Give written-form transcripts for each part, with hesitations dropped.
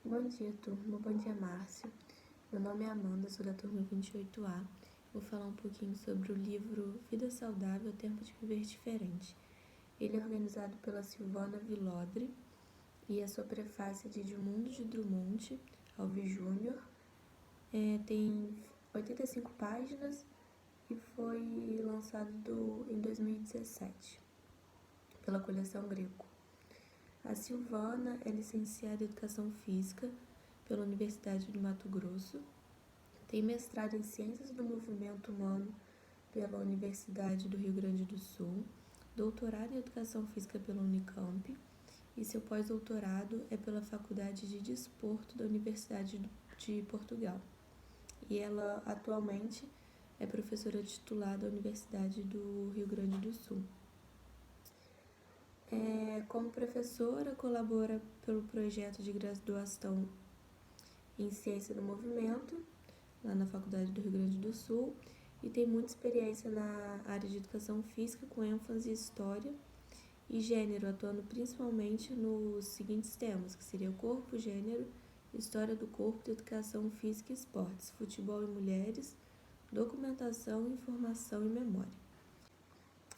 Bom dia, turma. Bom dia, Márcio. Meu nome é Amanda, sou da turma 28A. Vou falar um pouquinho sobre o livro Vida Saudável, Tempo de Viver Diferente. Ele é organizado pela Silvana Villodre e a sua prefácio é de Edmundo de Drummond Alves Júnior. Tem 85 páginas e foi lançado em 2017 pela coleção Greco. A Silvana é licenciada em Educação Física pela Universidade do Mato Grosso, tem mestrado em Ciências do Movimento Humano pela Universidade do Rio Grande do Sul, doutorado em Educação Física pela Unicamp e seu pós-doutorado é pela Faculdade de Desporto da Universidade de Portugal. E ela atualmente é professora titular da Universidade do Rio Grande do Sul. Como professora, colabora pelo projeto de graduação em Ciência do Movimento, lá na Faculdade do Rio Grande do Sul, e tem muita experiência na área de Educação Física, com ênfase em História e Gênero, atuando principalmente nos seguintes temas, que seria o Corpo, Gênero, História do Corpo, Educação Física e Esportes, Futebol e Mulheres, Documentação, Informação e Memória.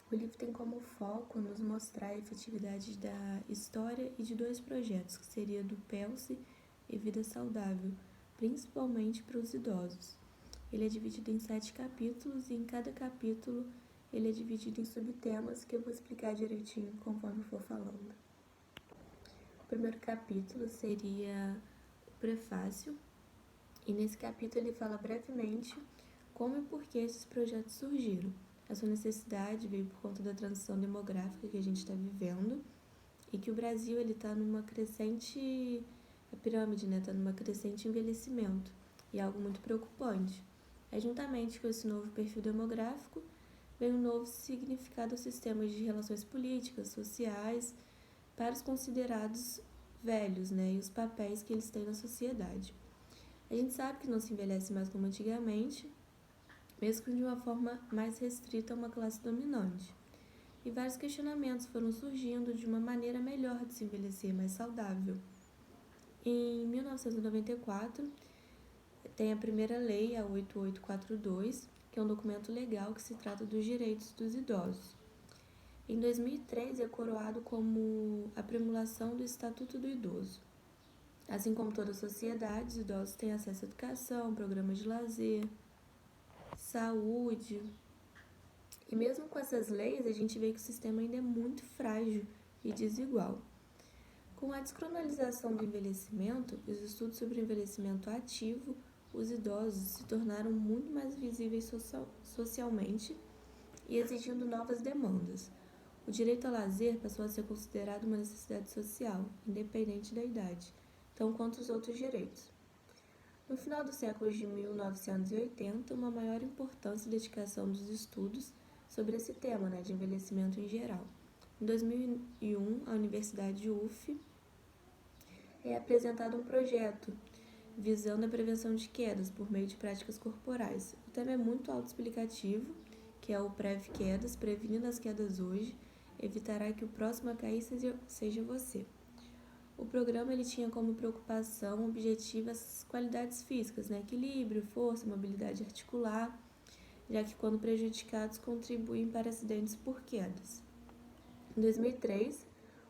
O livro tem como foco nos mostrar a efetividade da história e de dois projetos, que seria do PELSE e Vida Saudável, principalmente para os idosos. Ele é dividido em 7 capítulos e em cada capítulo ele é dividido em subtemas que eu vou explicar direitinho conforme for falando. O primeiro capítulo seria o prefácio e nesse capítulo ele fala brevemente como e por que esses projetos surgiram. A sua necessidade veio por conta da transição demográfica que a gente está vivendo e que o Brasil está numa crescente, a pirâmide está numa crescente envelhecimento e é algo muito preocupante. Juntamente com esse novo perfil demográfico, vem um novo significado aos sistemas de relações políticas, sociais, para os considerados velhos e os papéis que eles têm na sociedade. A gente sabe que não se envelhece mais como antigamente, mesmo de uma forma mais restrita a uma classe dominante. E vários questionamentos foram surgindo de uma maneira melhor de se envelhecer, mais saudável. Em 1994, tem a primeira lei, a 8842, que é um documento legal que se trata dos direitos dos idosos. Em 2003, é coroado como a promulgação do Estatuto do Idoso. Assim como toda a sociedade, os idosos têm acesso à educação, programas de lazer, saúde. E mesmo com essas leis, a gente vê que o sistema ainda é muito frágil e desigual. Com a descronalização do envelhecimento, os estudos sobre o envelhecimento ativo, os idosos se tornaram muito mais visíveis socialmente e exigindo novas demandas. O direito ao lazer passou a ser considerado uma necessidade social, independente da idade, tão quanto os outros direitos. No final do século de 1980, uma maior importância e dedicação dos estudos sobre esse tema de envelhecimento em geral. Em 2001, a Universidade UF apresentado um projeto visando a prevenção de quedas por meio de práticas corporais. O tema é muito autoexplicativo, que é o Prev Quedas, prevenindo as quedas hoje, evitará que o próximo a cair seja você. O programa ele tinha como preocupação objetiva as qualidades físicas, equilíbrio, força, mobilidade articular, já que quando prejudicados contribuem para acidentes por quedas. Em 2003,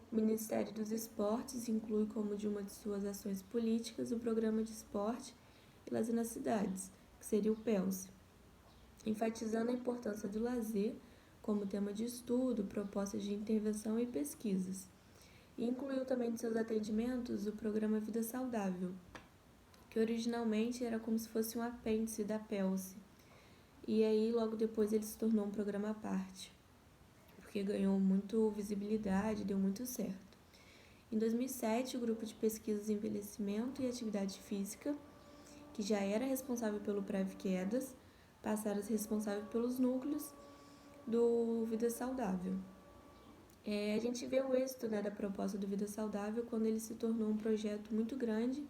o Ministério dos Esportes inclui como de uma de suas ações políticas o Programa de Esporte e Lazer nas Cidades, que seria o PELSE, enfatizando a importância do lazer como tema de estudo, propostas de intervenção e pesquisas. E incluiu também de seus atendimentos o programa Vida Saudável, que originalmente era como se fosse um apêndice da PELSE. E aí, logo depois, ele se tornou um programa à parte, porque ganhou muito visibilidade, deu muito certo. Em 2007, o grupo de pesquisas em envelhecimento e atividade física, que já era responsável pelo Prev Quedas, passaram a ser responsável pelos núcleos do Vida Saudável. A gente vê o êxito da proposta do Vida Saudável quando ele se tornou um projeto muito grande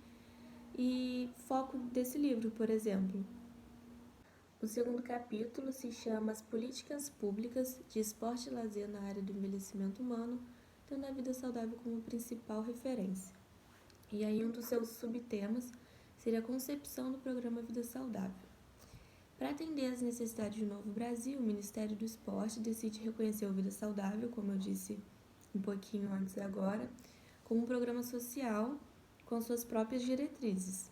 e foco desse livro, por exemplo. O segundo capítulo se chama As Políticas Públicas de Esporte e Lazer na área do envelhecimento humano, tendo a vida saudável como principal referência. E aí um dos seus subtemas seria a concepção do programa Vida Saudável. Para atender às necessidades do novo Brasil, o Ministério do Esporte decide reconhecer o Vida Saudável, como eu disse um pouquinho antes agora, como um programa social com suas próprias diretrizes.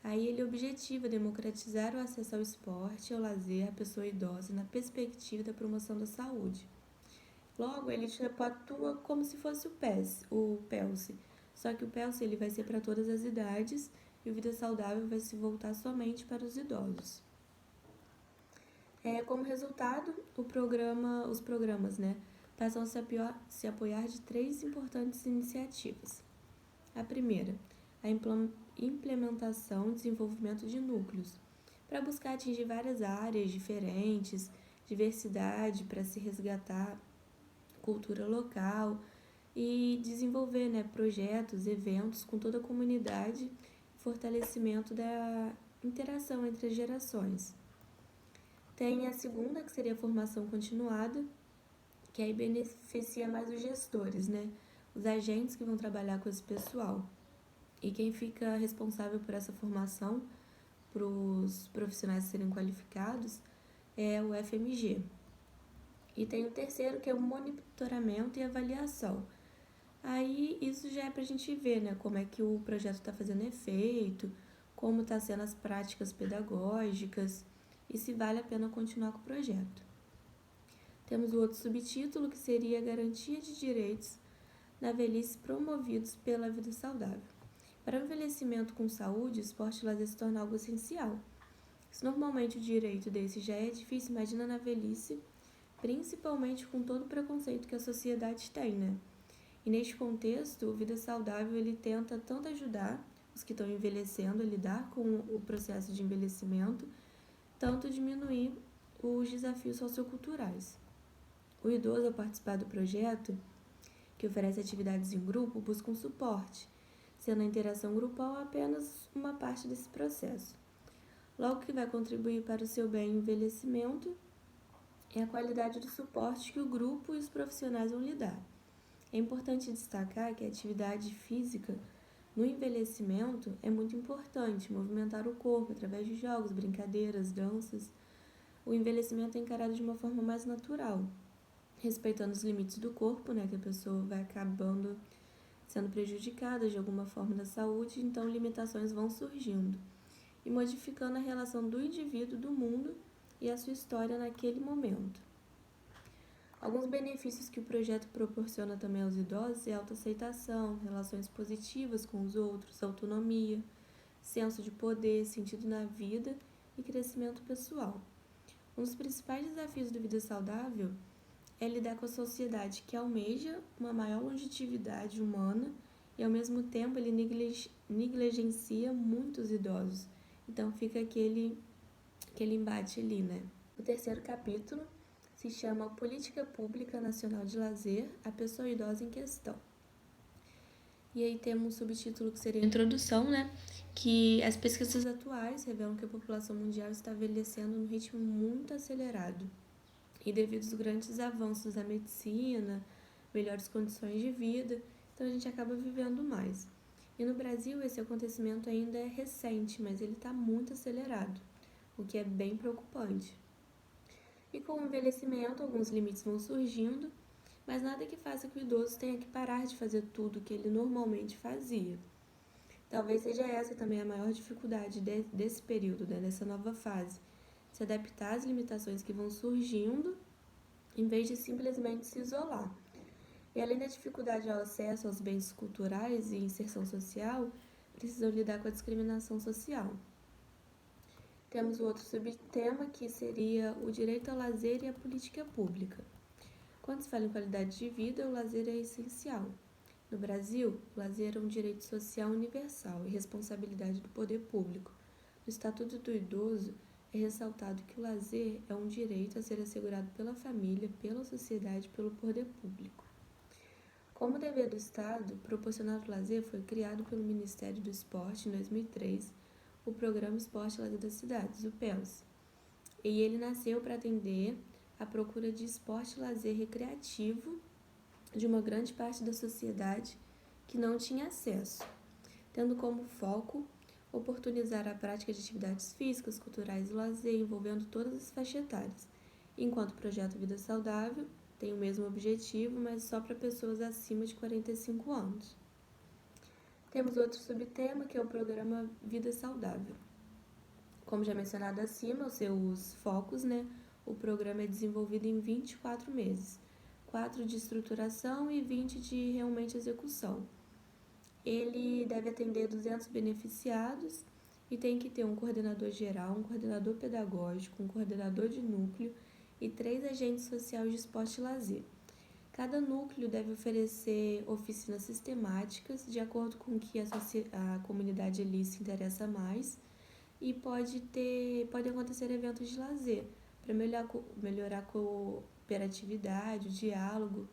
Aí ele objetiva democratizar o acesso ao esporte, ao lazer, à pessoa idosa, na perspectiva da promoção da saúde. Logo, ele atua como se fosse o PELSE, só que o PELSE ele vai ser para todas as idades e o Vida Saudável vai se voltar somente para os idosos. Como resultado, os programas passam a se apoiar de 3 importantes iniciativas. A primeira, a implementação e desenvolvimento de núcleos, para buscar atingir várias áreas diferentes, diversidade, para se resgatar cultura local e desenvolver projetos, eventos com toda a comunidade e fortalecimento da interação entre as gerações. Tem a segunda, que seria a formação continuada, que aí beneficia mais os gestores, os agentes que vão trabalhar com esse pessoal. E quem fica responsável por essa formação, para os profissionais serem qualificados, é o FMG. E tem o terceiro, que é o monitoramento e avaliação. Aí isso já é para a gente ver como é que o projeto está fazendo efeito, como está sendo as práticas pedagógicas e se vale a pena continuar com o projeto. Temos o outro subtítulo, que seria a garantia de direitos na velhice promovidos pela vida saudável. Para o envelhecimento com saúde, esporte e lazer se torna algo essencial. Se normalmente o direito desse já é difícil, imagina na velhice, principalmente com todo o preconceito que a sociedade tem, E neste contexto, o Vida Saudável ele tenta tanto ajudar os que estão envelhecendo a lidar com o processo de envelhecimento, tanto diminuir os desafios socioculturais. O idoso, ao participar do projeto, que oferece atividades em grupo, busca um suporte, sendo a interação grupal apenas uma parte desse processo. Logo, que vai contribuir para o seu bem e envelhecimento é a qualidade do suporte que o grupo e os profissionais vão lhe dar. É importante destacar que a atividade física no envelhecimento é muito importante, movimentar o corpo através de jogos, brincadeiras, danças. O envelhecimento é encarado de uma forma mais natural, respeitando os limites do corpo, que a pessoa vai acabando sendo prejudicada de alguma forma da saúde, então limitações vão surgindo e modificando a relação do indivíduo, do mundo e a sua história naquele momento. Alguns benefícios que o projeto proporciona também aos idosos é autoaceitação, relações positivas com os outros, autonomia, senso de poder, sentido na vida e crescimento pessoal. Um dos principais desafios do Vida Saudável é lidar com a sociedade que almeja uma maior longevidade humana e, ao mesmo tempo, ele negligencia muitos idosos. Então, fica aquele embate ali, O terceiro capítulo se chama Política Pública Nacional de Lazer, a pessoa idosa em questão. E aí temos um subtítulo que seria a introdução, que as pesquisas atuais revelam que a população mundial está envelhecendo num ritmo muito acelerado. E devido aos grandes avanços da medicina, melhores condições de vida, então a gente acaba vivendo mais. E no Brasil esse acontecimento ainda é recente, mas ele está muito acelerado, o que é bem preocupante. E com o envelhecimento, alguns limites vão surgindo, mas nada que faça que o idoso tenha que parar de fazer tudo que ele normalmente fazia. Talvez seja essa também a maior dificuldade desse período, dessa nova fase, se adaptar às limitações que vão surgindo, em vez de simplesmente se isolar. E além da dificuldade ao acesso aos bens culturais e inserção social, precisam lidar com a discriminação social. Temos o outro subtema, que seria o direito ao lazer e a política pública. Quando se fala em qualidade de vida, o lazer é essencial. No Brasil, o lazer é um direito social universal e responsabilidade do poder público. No Estatuto do Idoso, é ressaltado que o lazer é um direito a ser assegurado pela família, pela sociedade e pelo poder público. Como dever do Estado, proporcionar o lazer foi criado pelo Ministério do Esporte em 2003, o Programa Esporte e Lazer das Cidades, o PELS. E ele nasceu para atender à procura de esporte e lazer recreativo de uma grande parte da sociedade que não tinha acesso. tendo como foco oportunizar a prática de atividades físicas, culturais e lazer, envolvendo todas as faixas etárias, enquanto o projeto Vida Saudável tem o mesmo objetivo, mas só para pessoas acima de 45 anos. Temos outro subtema, que é o programa Vida Saudável. Como já mencionado acima, os seus focos, o programa é desenvolvido em 24 meses, 4 de estruturação e 20 de realmente execução. Ele deve atender 200 beneficiados e tem que ter um coordenador geral, um coordenador pedagógico, um coordenador de núcleo e 3 agentes sociais de esporte e lazer. Cada núcleo deve oferecer oficinas sistemáticas de acordo com o que a comunidade ali se interessa mais, e podem acontecer eventos de lazer para melhorar a cooperatividade, o diálogo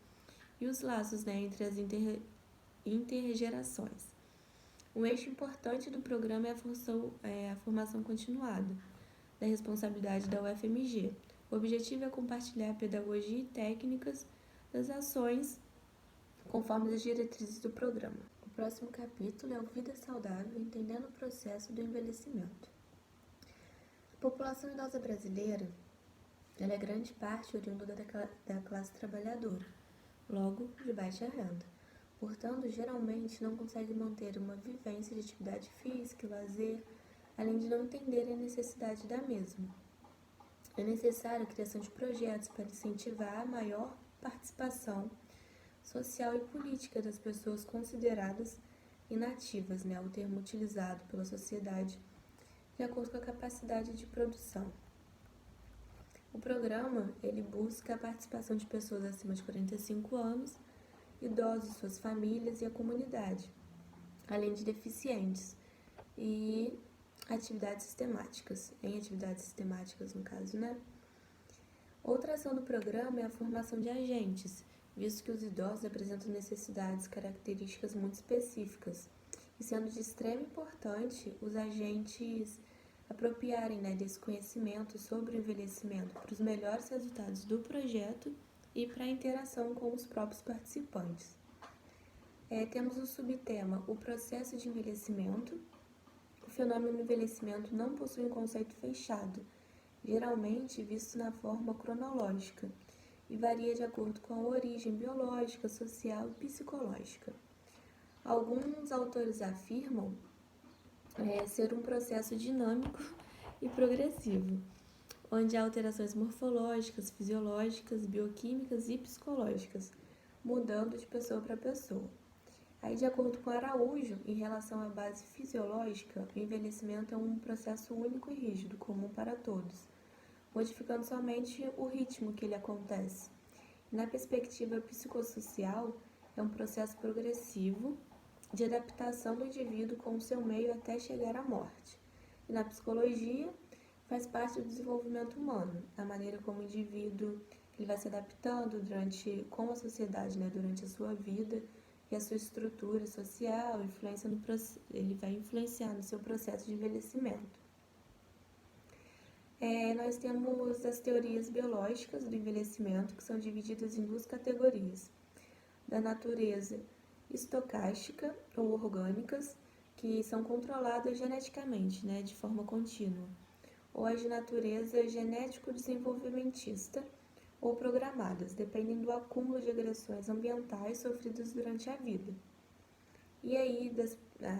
e os laços entre as intergerações. Um eixo importante do programa é a formação continuada, da responsabilidade da UFMG. O objetivo é compartilhar a pedagogia e técnicas das ações conforme as diretrizes do programa. O próximo capítulo é o Vida Saudável, entendendo o processo do envelhecimento. A população idosa brasileira é grande parte oriunda da classe trabalhadora, logo de baixa renda. Portanto, geralmente não consegue manter uma vivência de atividade física e lazer, além de não entender a necessidade da mesma. É necessária a criação de projetos para incentivar a maior participação social e política das pessoas consideradas inativas, o termo utilizado pela sociedade de acordo com a capacidade de produção. O programa busca a participação de pessoas acima de 45 anos, idosos, suas famílias e a comunidade, além de deficientes e atividades sistemáticas, no caso, Outra ação do programa é a formação de agentes, visto que os idosos apresentam necessidades características muito específicas, e sendo de extrema importância os agentes apropriarem desse conhecimento sobre o envelhecimento para os melhores resultados do projeto e para a interação com os próprios participantes. Temos o subtema, o processo de envelhecimento. O fenômeno do envelhecimento não possui um conceito fechado, geralmente visto na forma cronológica, e varia de acordo com a origem biológica, social e psicológica. Alguns autores afirmam ser um processo dinâmico e progressivo, onde há alterações morfológicas, fisiológicas, bioquímicas e psicológicas, mudando de pessoa para pessoa. Aí, de acordo com Araújo, em relação à base fisiológica, o envelhecimento é um processo único e rígido, comum para todos, modificando somente o ritmo que ele acontece. Na perspectiva psicossocial, é um processo progressivo de adaptação do indivíduo com o seu meio até chegar à morte. E na psicologia, faz parte do desenvolvimento humano, a maneira como o indivíduo ele vai se adaptando com a sociedade, durante a sua vida, e a sua estrutura social, ele vai influenciar no seu processo de envelhecimento. Nós temos as teorias biológicas do envelhecimento, que são divididas em 2 categorias: da natureza estocástica ou orgânicas, que são controladas geneticamente, de forma contínua, ou as de natureza genético-desenvolvimentista ou programadas, dependem do acúmulo de agressões ambientais sofridas durante a vida. E aí,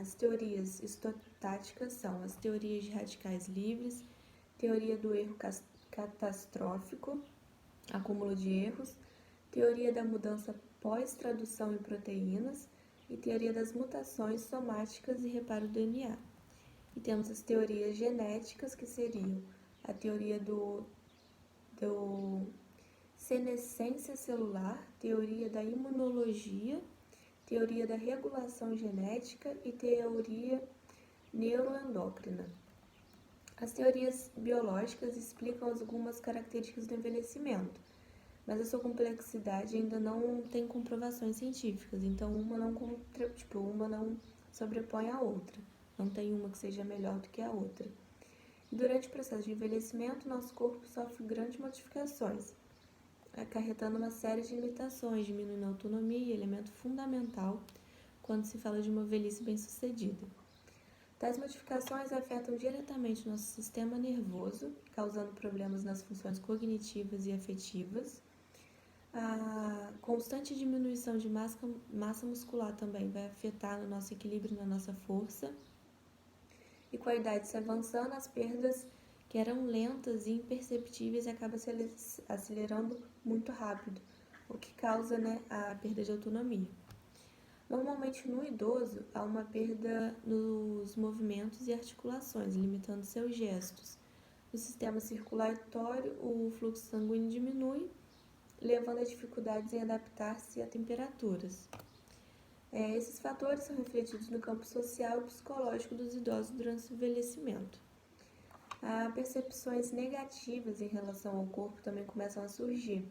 as teorias estotáticas são as teorias de radicais livres, teoria do erro catastrófico, acúmulo de erros, teoria da mudança pós-tradução em proteínas e teoria das mutações somáticas e reparo do DNA. E temos as teorias genéticas, que seriam a teoria do senescência celular, teoria da imunologia, teoria da regulação genética e teoria neuroendócrina. As teorias biológicas explicam algumas características do envelhecimento, mas a sua complexidade ainda não tem comprovações científicas, então uma não sobrepõe a outra, não tem uma que seja melhor do que a outra. E durante o processo de envelhecimento, nosso corpo sofre grandes modificações, acarretando uma série de limitações, diminuindo a autonomia, elemento fundamental quando se fala de uma velhice bem-sucedida. Tais modificações afetam diretamente o nosso sistema nervoso, causando problemas nas funções cognitivas e afetivas. A constante diminuição de massa muscular também vai afetar no nosso equilíbrio, na nossa força. E com a idade se avançando, as perdas que eram lentas e imperceptíveis acabam se acelerando muito rápido, o que causa, a perda de autonomia. Normalmente no idoso há uma perda nos movimentos e articulações, limitando seus gestos. No sistema circulatório, o fluxo sanguíneo diminui, levando a dificuldades em adaptar-se a temperaturas. Esses fatores são refletidos no campo social e psicológico dos idosos durante o envelhecimento. Percepções negativas em relação ao corpo também começam a surgir,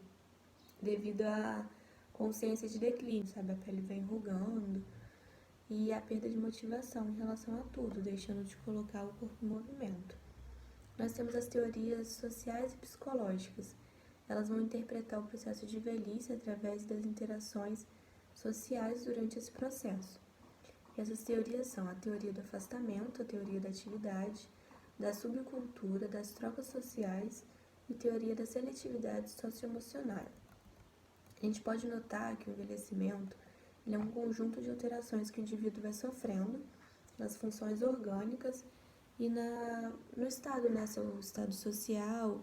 devido à consciência de declínio, a pele vai enrugando e a perda de motivação em relação a tudo, deixando de colocar o corpo em movimento. Nós temos as teorias sociais e psicológicas. Elas vão interpretar o processo de velhice através das interações sociais durante esse processo. E essas teorias são a teoria do afastamento, a teoria da atividade, da subcultura, das trocas sociais e teoria da seletividade socioemocional. A gente pode notar que o envelhecimento é um conjunto de alterações que o indivíduo vai sofrendo nas funções orgânicas e no estado, seu estado social,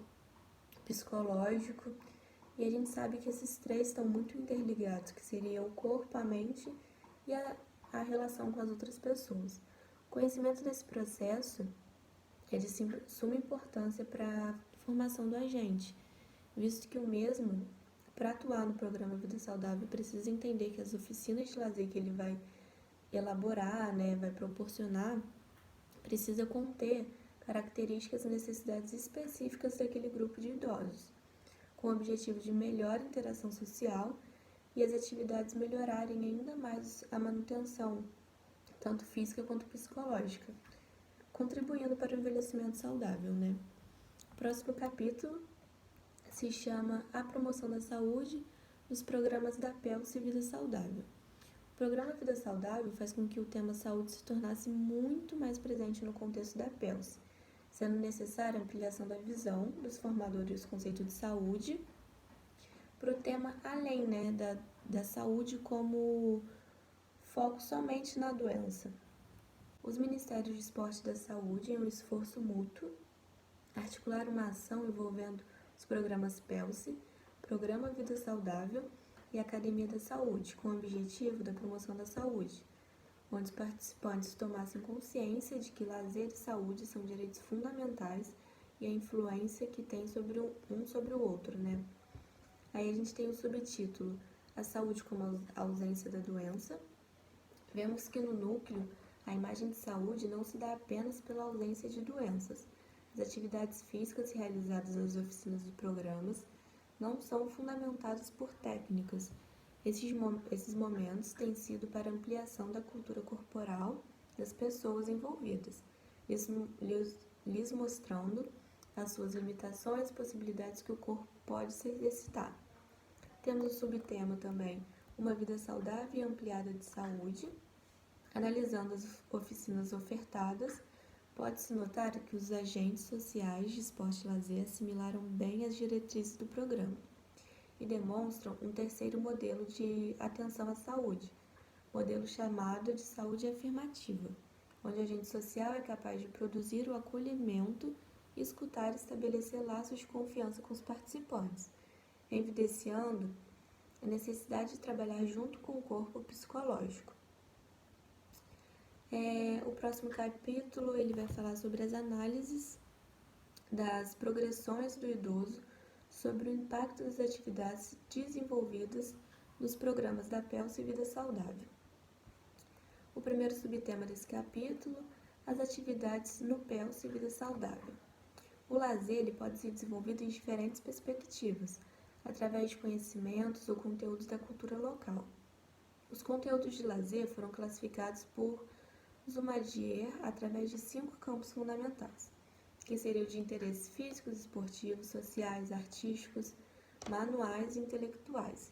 psicológico. E a gente sabe que esses três estão muito interligados, que seria o corpo, a mente e a relação com as outras pessoas. O conhecimento desse processo é de suma importância para a formação do agente, visto que o mesmo, para atuar no programa Vida Saudável, precisa entender que as oficinas de lazer que ele vai elaborar, vai proporcionar, precisa conter características e necessidades específicas daquele grupo de idosos, com o objetivo de melhor interação social e as atividades melhorarem ainda mais a manutenção, tanto física quanto psicológica, contribuindo para o envelhecimento saudável, O próximo capítulo se chama A Promoção da Saúde nos Programas da PELS e Vida Saudável. O programa Vida Saudável faz com que o tema saúde se tornasse muito mais presente no contexto da PELS, sendo necessária a ampliação da visão dos formadores do conceito de saúde para o tema além, da saúde como foco somente na doença. Os Ministérios de Esporte e da Saúde, em um esforço mútuo, articularam uma ação envolvendo os programas PELSE, Programa Vida Saudável e Academia da Saúde, com o objetivo da promoção da saúde, onde os participantes tomassem consciência de que lazer e saúde são direitos fundamentais e a influência que tem sobre o outro, Aí a gente tem o subtítulo, a saúde como a ausência da doença. Vemos que no núcleo, a imagem de saúde não se dá apenas pela ausência de doenças. As atividades físicas realizadas nas oficinas de programas não são fundamentadas por técnicas. Esses momentos têm sido para ampliação da cultura corporal das pessoas envolvidas, lhes mostrando as suas limitações e possibilidades que o corpo pode se exercitar. Temos o subtema também, uma vida saudável e ampliada de saúde. Analisando as oficinas ofertadas, pode-se notar que os agentes sociais de esporte e lazer assimilaram bem as diretrizes do programa e demonstram um terceiro modelo de atenção à saúde, modelo chamado de saúde afirmativa, onde o agente social é capaz de produzir o acolhimento, escutar e estabelecer laços de confiança com os participantes, evidenciando a necessidade de trabalhar junto com o corpo psicológico. O próximo capítulo ele vai falar sobre as análises das progressões do idoso sobre o impacto das atividades desenvolvidas nos programas da PELS e Vida Saudável. O primeiro subtema desse capítulo, as atividades no PELS e Vida Saudável. O lazer ele pode ser desenvolvido em diferentes perspectivas, através de conhecimentos ou conteúdos da cultura local. Os conteúdos de lazer foram classificados por Zumadier através de 5 campos fundamentais, que seriam de interesses físicos, esportivos, sociais, artísticos, manuais e intelectuais.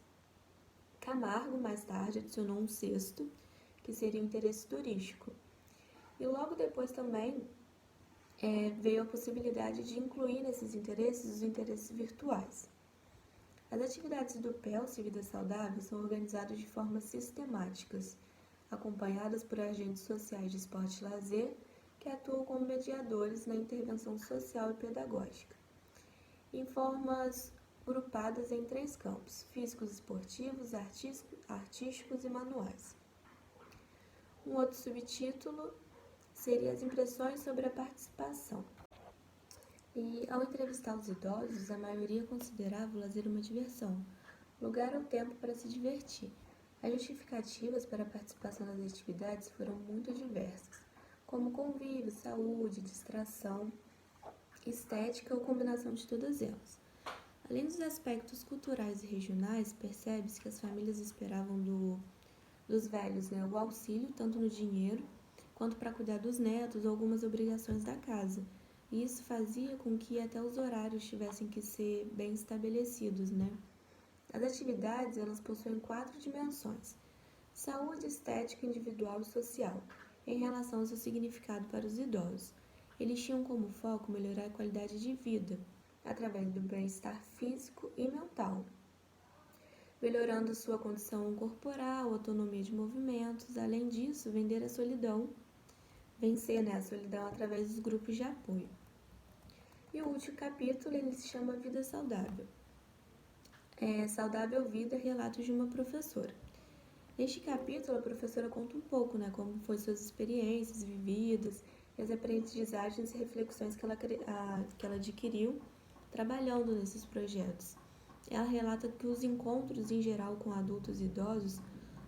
Camargo, mais tarde, adicionou um sexto, que seria o interesse turístico. E logo depois também veio a possibilidade de incluir nesses interesses os interesses virtuais. As atividades do PELSE Vida Saudável são organizadas de forma sistemáticas, acompanhadas por agentes sociais de esporte e lazer que atuam como mediadores na intervenção social e pedagógica, em formas agrupadas em 3 campos: físicos, esportivos, artísticos e manuais. Um outro subtítulo seria as impressões sobre a participação. E ao entrevistar os idosos, a maioria considerava o lazer uma diversão, lugar ou tempo para se divertir. As justificativas para a participação das atividades foram muito diversas, como convívio, saúde, distração, estética ou combinação de todas elas. Além dos aspectos culturais e regionais, percebe-se que as famílias esperavam dos velhos o auxílio, tanto no dinheiro, quanto para cuidar dos netos ou algumas obrigações da casa. E isso fazia com que até os horários tivessem que ser bem estabelecidos, As atividades, elas possuem 4 dimensões: saúde, estética, individual e social, em relação ao seu significado para os idosos. Eles tinham como foco melhorar a qualidade de vida, através do bem-estar físico e mental, melhorando sua condição corporal, autonomia de movimentos. Além disso, vencer a solidão através dos grupos de apoio. E o último capítulo, ele se chama Vida Saudável. Saudável Vida, Relatos de uma Professora. Neste capítulo, a professora conta um pouco, como foi suas experiências vividas, e as aprendizagens e reflexões que ela adquiriu trabalhando nesses projetos. Ela relata que os encontros, em geral, com adultos e idosos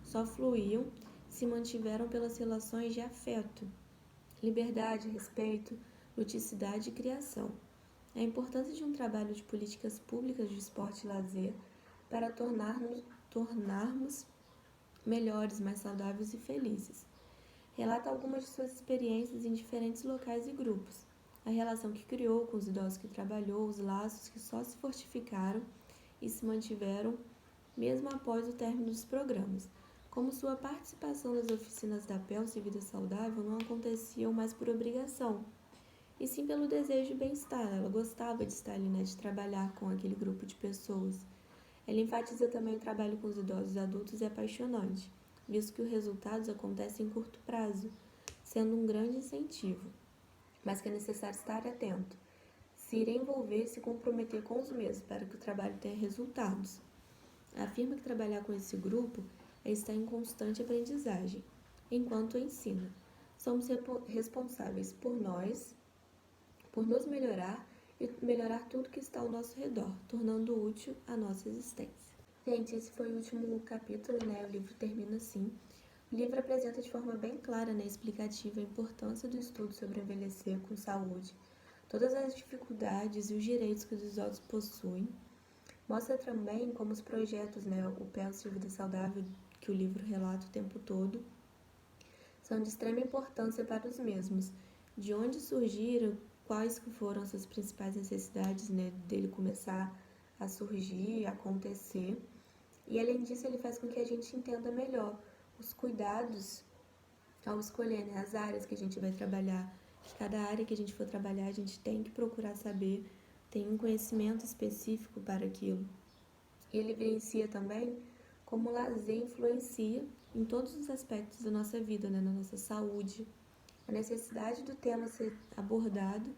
só fluíam se mantiveram pelas relações de afeto, liberdade, respeito, ludicidade e criação. A importância de um trabalho de políticas públicas de esporte e lazer para tornarmos melhores, mais saudáveis e felizes. Relata algumas de suas experiências em diferentes locais e grupos, a relação que criou com os idosos que trabalhou, os laços que só se fortificaram e se mantiveram mesmo após o término dos programas, como sua participação nas oficinas da PELSE Vida Saudável não aconteciam mais por obrigação, e sim pelo desejo de bem-estar. Ela gostava de estar ali, de trabalhar com aquele grupo de pessoas. Ela enfatiza também o trabalho com os idosos adultos e apaixonante, visto que os resultados acontecem em curto prazo, sendo um grande incentivo, mas que é necessário estar atento, se envolver e se comprometer com os mesmos para que o trabalho tenha resultados. Afirma que trabalhar com esse grupo é estar em constante aprendizagem, enquanto ensina. Somos responsáveis por nos melhorar e melhorar tudo que está ao nosso redor, tornando útil a nossa existência. Gente, esse foi o último capítulo, O livro termina assim. O livro apresenta de forma bem clara, explicativa, a importância do estudo sobre envelhecer com saúde, todas as dificuldades e os direitos que os idosos possuem. Mostra também como os projetos, o PELSE Vida Saudável, que o livro relata o tempo todo, são de extrema importância para os mesmos. De onde surgiram, quais foram as suas principais necessidades, dele começar a surgir, a acontecer. E além disso, ele faz com que a gente entenda melhor os cuidados ao escolher as áreas que a gente vai trabalhar. Que cada área que a gente for trabalhar, a gente tem que procurar saber, tem um conhecimento específico para aquilo. E ele evidencia também como o lazer influencia em todos os aspectos da nossa vida, na nossa saúde, a necessidade do tema ser abordado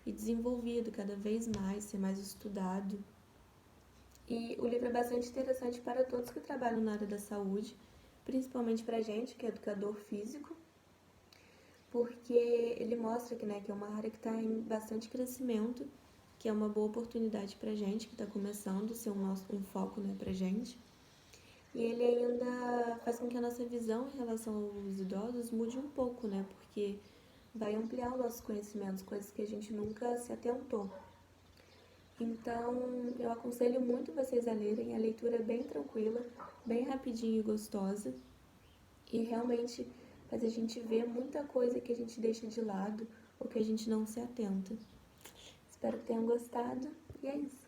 e desenvolvido cada vez mais, ser mais estudado. E o livro é bastante interessante para todos que trabalham na área da saúde, principalmente para a gente, que é educador físico, porque ele mostra que é uma área que está em bastante crescimento, que é uma boa oportunidade para a gente, que está começando a ser um foco para a gente. E ele ainda faz com que a nossa visão em relação aos idosos mude um pouco, porque vai ampliar os nossos conhecimentos, coisas que a gente nunca se atentou. Então, eu aconselho muito vocês a lerem. A leitura é bem tranquila, bem rapidinha e gostosa, e realmente faz a gente ver muita coisa que a gente deixa de lado ou que a gente não se atenta. Espero que tenham gostado, e é isso.